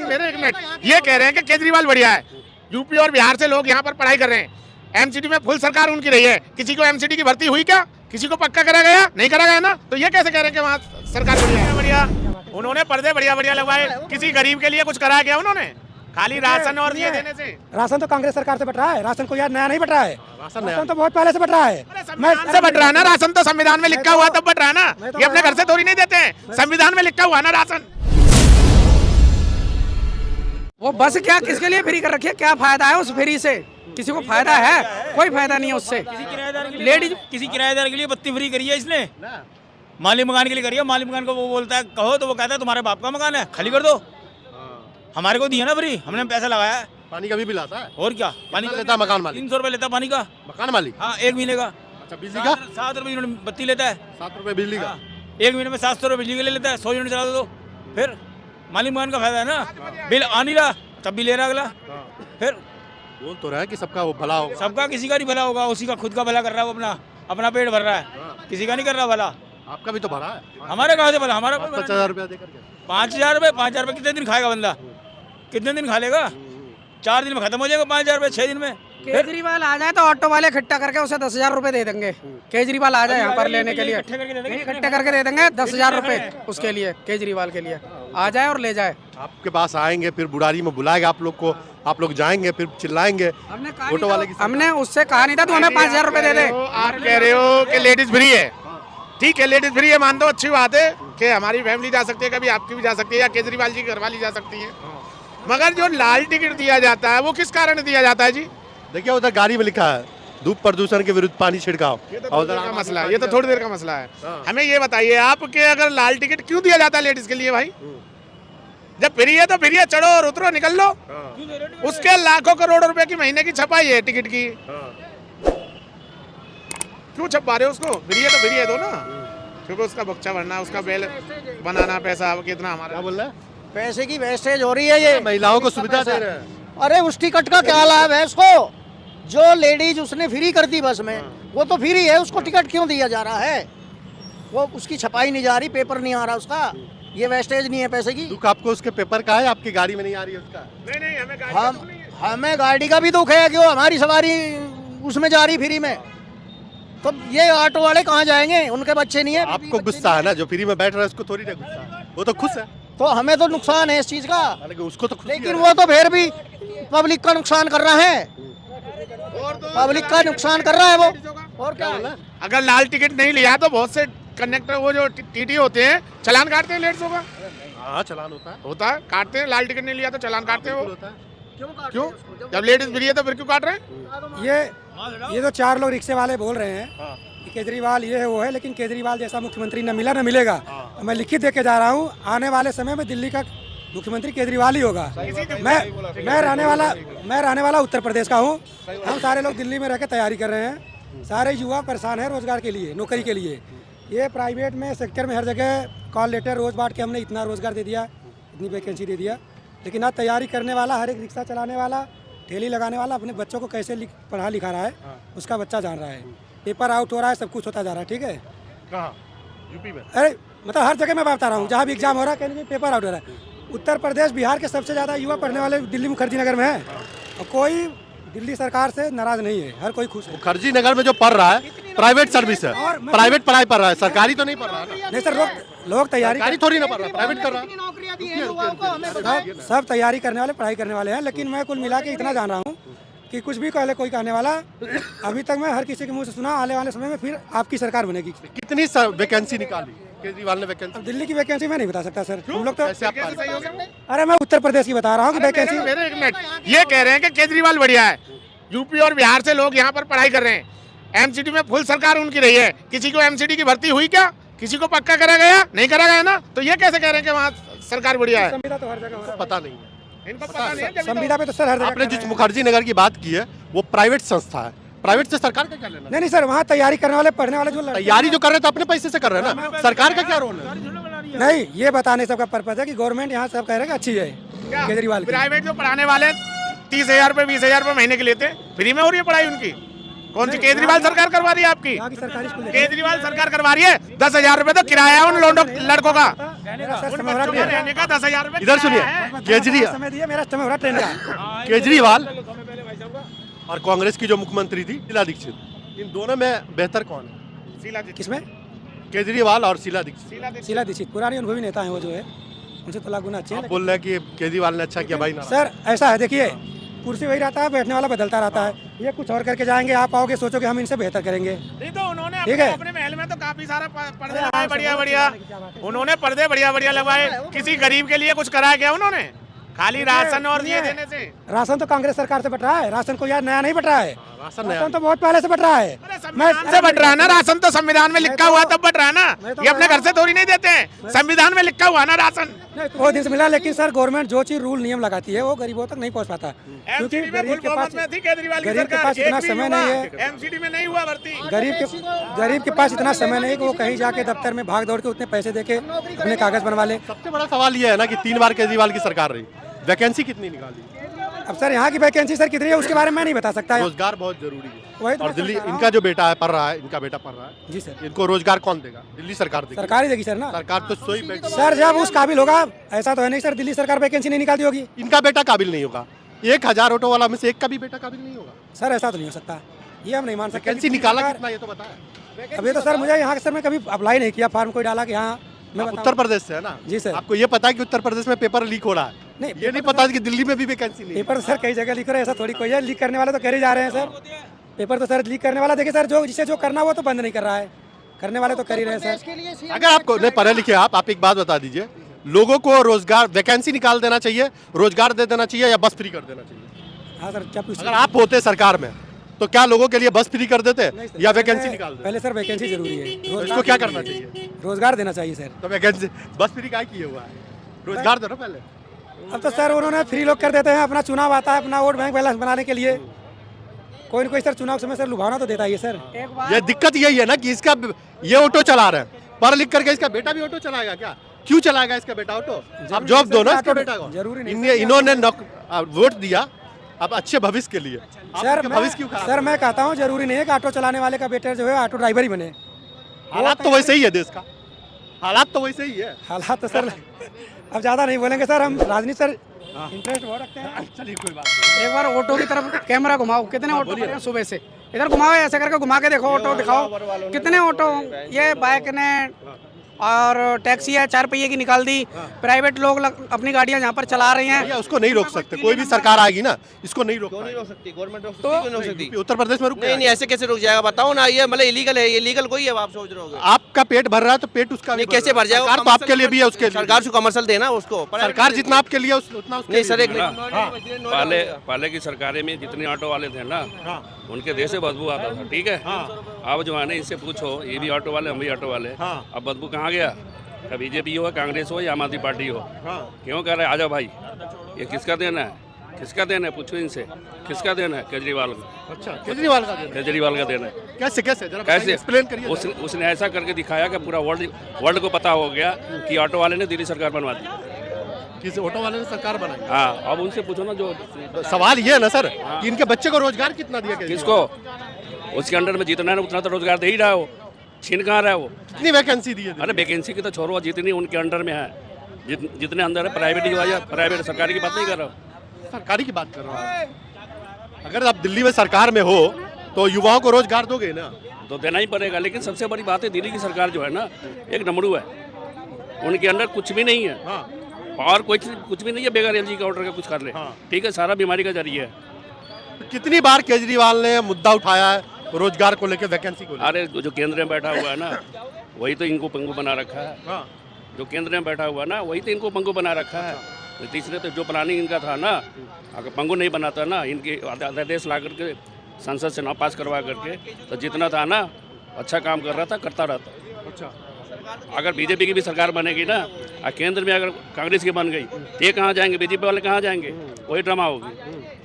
मेरे एक मिनट, ये कह रहे हैं कि केजरीवाल बढ़िया है, यूपी और बिहार से लोग यहाँ पर पढ़ाई कर रहे हैं, एमसीडी में फुल सरकार उनकी रही है, किसी को एमसीडी की भर्ती हुई क्या? किसी को पक्का करा गया? नहीं करा गया ना, तो ये कैसे कह रहे हैं कि वहाँ सरकार बढ़िया है? बढ़िया, उन्होंने पर्दे बढ़िया बढ़िया लगवाए, किसी गरीब के लिए कुछ करा क्या उन्होंने? खाली राशन और ये देने से। राशन तो कांग्रेस सरकार से बट रहा है, राशन को यार नया नहीं बट रहा है, राशन तो बहुत पहले से बट रहा है। संविधान से बट रहा है ना राशन, तो संविधान में लिखा हुआ तब बट रहा है ना, ये अपने घर से थोड़ी नहीं देते हैं, संविधान में लिखा हुआ ना राशन। वो बस क्या किसके लिए फ्री कर रखी है? क्या फायदा है उस फ्री से? किसी को फायदा है? कोई फायदा नहीं है उससे। लेडीज किसी किराएदार के लिए बत्ती फ्री करी है इसने, माली मकान के लिए करी है। माली मकान को वो बोलता है कहो तो वो कहता है तुम्हारे बाप का मकान है, खाली कर दो। हमारे को दिया ना फ्री, हमने पैसा लगाया है। पानी का भी बिल आता है और क्या पानी लेता है मकान मालिक? 300 रुपए लेता पानी का। मकान मालिक? हाँ, एक महीने का। अच्छा, बिजली का? 7 रुपए यूनिट बत्ती लेता है। 7 रुपए बिजली का? एक महीने में 700 रुपए बिजली के ले लेता है। 100 यूनिट चला दो, फिर माली मकान का फायदा है ना। बिल आ नहीं रहा तब भी ले रहा अगला। फिर बोल तो रहा है कि सबका वो भला होगा। सबका किसी का नहीं भला होगा, उसी का खुद का भला कर रहा है वो, अपना पेट भर रहा है, किसी का नहीं कर रहा भला। आपका भी तो भरा है। हमारे कहाँ से भला? हमारा 50,000 रुपया देकर के 5,000 रुपये। 5,000 रुपये कितने दिन खाएगा बंदा? कितने दिन खा लेगा? 4 दिन में खत्म हो जाएगा 5,000 रुपये, 6 दिन में। केजरीवाल आ जाए तो ऑटो वाले इकट्ठा करके उसे 10,000 रुपए दे देंगे। केजरीवाल आ जाए यहाँ पर लेने के लिए, इकट्ठे करके दे देंगे 10,000 रुपए उसके लिए, केजरीवाल के लिए आ जाए और ले जाए। आपके पास आएंगे, फिर बुढ़ारी में बुलाएगा आप लोग को, आप लोग जाएंगे, फिर चिल्लाएंगे ऑटो वाले की। हमने उससे कहा नहीं था तू हमें 5,000 रुपए दे दे। आप कह रहे हो कि लेडीज फ्री है, ठीक है, लेडीज फ्री है, मान दो, अच्छी बात है कि हमारी फैमिली जा सकती है, कभी आपकी भी जा सकती है, या केजरीवाल जी की घरवाली जा सकती है। मगर जो लाल टिकट दिया जाता है वो किस कारण दिया जाता है जी? देखिए उधर गाड़ी में लिखा है धूप प्रदूषण के विरुद्ध पानी छिड़काव। ये तो थोड़ी देर का मसला है, ये तो थोड़ी देर का मसला है। हमें ये बताइए आप कि अगर लाल टिकट क्यों दिया जाता है लेडीज के लिए भाई? जब फ्री है तो फ्री है, चढ़ो और उतरो, निकल लो। उसके लाखों करोड़ों रुपए की महीने की छपाई है टिकट की, क्यों छपा रहे हो उसको? फ्री है तो फ्री है दो ना, क्योंकि उसका बच्चा भरना, उसका बेल बनाना, पैसा कितना हमारा। क्या बोल रहा है? पैसे की वेस्टेज हो रही है ये। महिलाओं को सुविधा दे रहे हैं। अरे उस टिकट का क्या लाभ है उसको? जो लेडीज उसने फ्री कर दी बस में, वो तो फ्री है, उसको टिकट क्यों दिया जा रहा है? वो उसकी छपाई नहीं जा रही, पेपर नहीं आ रहा उसका, ये वेस्टेज नहीं है पैसे की? दुख आपको उसके पेपर का है, आपकी गाड़ी में नहीं आ रही है उसका? नहीं, हमें गाड़ी का भी दुख है कि वो हमारी सवारी उसमें जा रही फ्री में, तो ये ऑटो वाले कहाँ जाएंगे? उनके बच्चे नहीं है। आपको गुस्सा है ना, जो फ्री में बैठ रहा है उसको थोड़ी ना गुस्सा है, वो तो खुश है। तो हमें तो नुकसान है इस चीज का, उसको तो खुशी लेकिन है। वो तो फिर भी पब्लिक का नुकसान कर रहा है, पब्लिक का नुकसान कर रहा है वो। और क्या? अगर लाल टिकट नहीं लिया तो बहुत से कंडक्टर, वो जो टीटी होते हैं, चालान काटते हैं लेडीजों का। हाँ, चालान होता है, काटते हैं। लाल टिकट नहीं लिया तो चालान काटते हैं वो। होता है। क्यों? जब लेडीज फ्री है तो फिर क्यों काट रहे हैं? ये तो 4 लोग रिक्शे वाले बोल रहे हैं कि केजरीवाल ये है वो है, लेकिन केजरीवाल जैसा मुख्यमंत्री न मिला न मिलेगा। मैं लिखित दे के जा रहा हूँ, आने वाले समय में दिल्ली का मुख्यमंत्री केजरीवाल ही होगा। मैं रहने वाला उत्तर प्रदेश का हूँ। हम सारे लोग दिल्ली में रह के तैयारी कर रहे हैं, सारे युवा परेशान है रोजगार के लिए, नौकरी के लिए। ये प्राइवेट में सेक्टर में हर जगह कॉल लेटर रोज बांट के हमने इतना रोजगार दे दिया, इतनी वैकेंसी दे दिया, लेकिन आज तैयारी करने वाला, हर एक रिक्शा चलाने वाला, ठेली लगाने वाला अपने बच्चों को कैसे पढ़ा लिखा रहा है उसका बच्चा जान रहा है। पेपर आउट हो रहा है, सब कुछ होता जा रहा है, ठीक है। कहाँ? यूपी में? अरे मतलब हर जगह मैं बता रहा हूँ, जहाँ भी एग्जाम हो रहा है कहीं पेपर आउट हो रहा है। उत्तर प्रदेश, बिहार के सबसे ज़्यादा युवा पढ़ने वाले दिल्ली मुखर्जी नगर में है, और कोई दिल्ली सरकार से नाराज नहीं है, हर कोई खुश है। मुखर्जी नगर में जो पढ़ रहा है प्राइवेट सर्विस है, प्राइवेट पढ़ाई पढ़ रहा है, सरकारी तो नहीं पढ़ रहा है। नहीं सर, लोग तैयारी थोड़ी ना पढ़ रहा है, प्राइवेट कर रहा है। सब तैयारी करने वाले, पढ़ाई करने वाले हैं, लेकिन मैं कुल मिला के इतना जान रहा हूँ कि कुछ भी कहले कोई कहने वाला, अभी तक मैं हर किसी के मुंह से सुना आने वाले समय में फिर आपकी सरकार बनेगी। कितनी वैकेंसी निकाली केजरीवाल ने वैकेंसी? अब दिल्ली की वैकेंसी मैं नहीं बता सकता सर, हम लोग तो। कैसे? अरे मैं उत्तर प्रदेश की बता रहा हूँ कि वैकेंसी। मेरे एक मिनट, ये कह रहे हैं कि केजरीवाल बढ़िया है, यूपी और बिहार से लोग यहाँ पर पढ़ाई कर रहे हैं, एमसीडी में फुल सरकार उनकी रही है, किसी को एमसीडी की भर्ती हुई क्या? किसी को पक्का करा गया? नहीं करा गया ना, तो ये कैसे कह रहे हैं कि वहाँ सरकार बढ़िया है? संविदा तो हर जगह हो रहा है। पता नहीं है इनको पता नहीं है। संविदा पे तो सर हर जगह। आपने जिस मुखर्जी नगर की बात की है वो प्राइवेट संस्था है, प्राइवेट से सरकार का क्या लेना? नहीं सर, वहाँ तैयारी करने वाले, पढ़ने वाले जो तैयारी जो कर रहे हैं तो अपने पैसे से कर रहे हैं ना, सरकार का क्या रोल है? नहीं, ये बताने सबका पर्पज है कि गवर्नमेंट यहाँ सब कह रहे हैं कि अच्छी है केजरीवाल की। प्राइवेट जो पढ़ाने वाले 30,000 रुपए 20,000 रुपए महीने के लेते हैं, फ्री में हो रही है पढ़ाई उनकी। कौन सी केजरीवाल सरकार करवा रही है आपकी? यहाँ की सरकारी स्कूल केजरीवाल सरकार करवा रही है। 10,000 रुपए तो किराया है उन लड़कों का, सर उन समय हो रहा बच्चों का है। रहने का 10,000 रुपए इधर सुनिए, मेरा समय दिया, मेरा समय हो रहा ट्रेन का। केजरीवाल और कांग्रेस की जो मुख्यमंत्री थी शीला दीक्षित, इन दोनों में बेहतर कौन है? किसमें? केजरीवाल और शीला दीक्षित। शीला दीक्षित पुरानी अनुभवी नेता है वो, जो है उनसे तो गुना अच्छे आप हैं। बोल रहे हैं कि केजरीवाल ने अच्छा किया भाई ना। सर ऐसा है, देखिए कुर्सी वही रहता है, बैठने वाला बदलता रहता है। ये कुछ और करके जाएंगे, आप आओगे सोचोगे हम इनसे बेहतर करेंगे। नहीं तो उन्होंने ठीक है। अपने महल में तो काफी सारा पर्दे लगाए बढ़िया बढ़िया, उन्होंने पर्दे बढ़िया बढ़िया लगाए। किसी गरीब के लिए कुछ कराया क्या उन्होंने? खाली राशन और ये देने से। राशन तो कांग्रेस सरकार से बट रहा है, राशन को यार नया नहीं बट रहा है, राशन नया राशन तो बहुत पहले से बट रहा है। अरे संविधान से बट रहा है ना राशन, तो संविधान में लिखा हुआ तब बट रहा है ना। ये अपने घर से थोड़ी नहीं देते हैं, संविधान में लिखा हुआ ना राशन। बहुत दिन से मिला, लेकिन सर गवर्नमेंट जो चीज रूल नियम लगाती है वो गरीबों तक नहीं पहुंच पाता, क्योंकि एमसीडी में गरीब फुल के पास बहुमत में थी केजरीवाल की गरीब के सरकार, पास इतना एक भी समय हुआ। नहीं है। एमसीडी में नहीं हुआ भर्ती। गरीब के पास इतना समय नहीं है कि वो कहीं जाके दफ्तर में भाग दौड़ के उतने पैसे देके अपने कागज बनवा ले। सबसे बड़ा सवाल ये है ना कि 3 बार केजरीवाल की सरकार रही, वैकेंसी कितनी निकाली? अब सर यहाँ की वैकेंसी सर कितनी है उसके बारे में मैं नहीं बता सकता। रोजगार बहुत जरूरी है। वही तो और मैं दिल्ली, समझा रहा हूँ। इनका जो बेटा है पढ़ रहा है, इनका बेटा पढ़ रहा है, जी सर, इनको रोजगार कौन देगा? दिल्ली सरकार देगी। सरकार ही देगी सर ना। सरकार तो सोई बेटा, सर जब उस काबिल होगा, ऐसा तो है नहीं सर दिल्ली सरकार वैकेंसी नहीं निकालती होगी। इनका बेटा काबिल नहीं होगा। 1,000 ऑटो वाला में से एक का भी बेटा काबिल नहीं होगा। सर ऐसा तो नहीं हो सकता, ये हम नहीं मान सकते। वैकेंसी निकाला कितना ये तो बताया। अभी तो सर मुझे यहाँ सर मैं कभी अप्लाई नहीं किया, फॉर्म कोई डाला कि हाँ मैं आप बताऊं। उत्तर प्रदेश से है ना? जी सर। आपको ये पता है कि उत्तर प्रदेश में पेपर लीक हो रहा है? नहीं, ये नहीं पता कि दिल्ली में भी वैकेंसी नहीं है। पेपर सर कई जगह लिख रहे हैं, ऐसा थोड़ी कोई है। लीक करने वाले तो कर ही जा रहे हैं सर, पेपर तो सर लीक करने वाला देखिए सर, जो जिसे जो करना वो तो बंद नहीं कर रहा है, करने वाले तो कर ही रहे हैं सर। अगर आपको नहीं पढ़े लिखे आप एक बात बता दीजिए, लोगों को रोजगार वैकेंसी निकाल देना चाहिए, रोजगार दे देना चाहिए या बस फ्री कर देना चाहिए? हाँ सर, जब अगर आप होते सरकार में तो क्या लोगों के लिए बस फ्री कर देते नहीं सर, या वैकेंसी निकाल देते? पहले सर वैकेंसी जरूरी है, तो इसको क्या करना चाहिए? रोजगार देना चाहिए सर। तो वैकेंसी बस फ्री क्या किए हुआ है? रोजगार दो ना पहले। अब तो सर उन्होंने फ्री लोग कर देते हैं, अपना चुनाव आता है अपना वोट बैंक बैलेंस बनाने के लिए, कोई न कोई सर चुनाव समय सर लुभावना तो देता ही है सर। ये दिक्कत यही है ना कि इसका ये ऑटो चला रहे हैं, पढ़ लिख करके इसका बेटा भी ऑटो चलाएगा क्या? क्यों चलाएगा इसका बेटा ऑटो? आप जॉब दो ना इसके बेटा को। जरूरी नहीं इन्होंने वोट दिया अब अच्छे भविष्य के लिए। सर भविष्य क्यों खराब? सर मैं कहता हूँ जरूरी नहीं है कि ऑटो चलाने वाले का बेटा जो है ऑटो ड्राइवर ही बने। हालात तो वैसे ही है देश का, हालात तो वैसे ही है। हालात तो सर अब ज्यादा नहीं बोलेंगे सर, हम राजनीति सर इंटरेस्ट बहुत रखते हैं। चलिए कोई बात नहीं। एक बार ऑटो की तरफ कैमरा घुमाओ, कितने ऑटो खड़े हैं सुबह से, इधर घुमाओ, ऐसे करके घुमा के देखो, ऑटो दिखाओ कितने ऑटो। ये बाइक ने और टैक्सी है 4 पहिए की निकाल दी, प्राइवेट लोग अपनी गाड़ियां यहाँ पर चला रहे हैं। भैया उसको नहीं रोक सकते, कोई भी सरकार आएगी ना इसको नहीं रोक नहीं रोक सकती गवर्नमेंट, रोक सकती तो क्यों नहीं रोक सकती? उत्तर प्रदेश में रुक नहीं नहीं, ऐसे कैसे रुक जाएगा बताओ ना? ये मतलब इलीगल है, ये लीगल कोई है आप सोच रहे होगे? आपका पेट भर रहा है तो पेट उसका नहीं भी कैसे भर जाएगा? सरकार तो आपके लिए भी है, उसके लिए सरकार से कमर्शियल देना उसको, सरकार जितना आपके लिए उतना उसके नहीं लिए सर एक भी। पहले की सरकारें में जितने ऑटो वाले थे ना, उनके देह से बदबू आता था, ठीक है। अब जो है ना इनसे पूछो, ये भी ऑटो वाले हम भी ऑटो वाले, अब बदबू कहाँ गया? क्या बीजेपी हो, कांग्रेस हो या आम आदमी पार्टी हो, क्यों कह रहे हैं आ जाओ भाई? ये किसका देना है? किसका देना है? पूछो इनसे, किसका देना है? केजरीवाल का। अच्छा, केजरीवाल का देना। केजरीवाल का देना है। कैसे कैसे जरा कैसे एक्सप्लेन करिए। उसने ऐसा करके दिखाया कि पूरा वर्ल्ड को पता हो गया कि ऑटो वाले ने दिल्ली सरकार बनवा दी। किसी ऑटो वाले ने सरकार बनाई। हाँ, अब उनसे पूछो ना। जो सवाल ये है ना सर कि इनके बच्चे को रोजगार कितना दिया केजरीवाल? किसको? उसके अंडर में जितना है उतना तो रोजगार दे ही रहा है, वो छीन कहाँ रहा है वो? कितनी वैकेंसी दी है? अरे वैकेंसी की तो छोड़ो, जितनी उनके अंडर में है, जितने अंदर है प्राइवेट जो है, प्राइवेट सरकारी की बात नहीं कर रहा हूँ, सरकारी की बात कर रहा हूँ। अगर आप दिल्ली में सरकार में हो तो युवाओं को रोजगार दोगे ना? तो देना ही पड़ेगा। लेकिन सबसे बड़ी बात है दिल्ली की सरकार जो है ना, एक नमड़ू है, उनके अंदर कुछ भी नहीं है और कुछ भी नहीं है, बेगर एलजी का ऑर्डर का कुछ कर ले, ठीक है, सारा बीमारी का जरिए है। तो कितनी बार केजरीवाल ने मुद्दा उठाया है रोजगार को लेकर, वैकेंसी को लेकर? अरे जो केंद्र में बैठा हुआ है ना, वही तो इनको पंगु बना रखा है। जो केंद्र में बैठा हुआ ना, वही तो इनको पंगु बना रखा है। नीतीश ने तो जो प्लानिंग इनका था ना, अगर पंगु नहीं बनाता ना, इनके अध्यादेश ला करके संसद से ना पास करवा करके, तो जितना था ना अच्छा काम कर रहा था, करता रहता। अच्छा, अगर बीजेपी की भी सरकार बनेगी ना, और केंद्र में अगर कांग्रेस की बन गई, तो ये कहाँ जाएंगे? बीजेपी वाले कहाँ जाएंगे? वही ड्रामा होगी।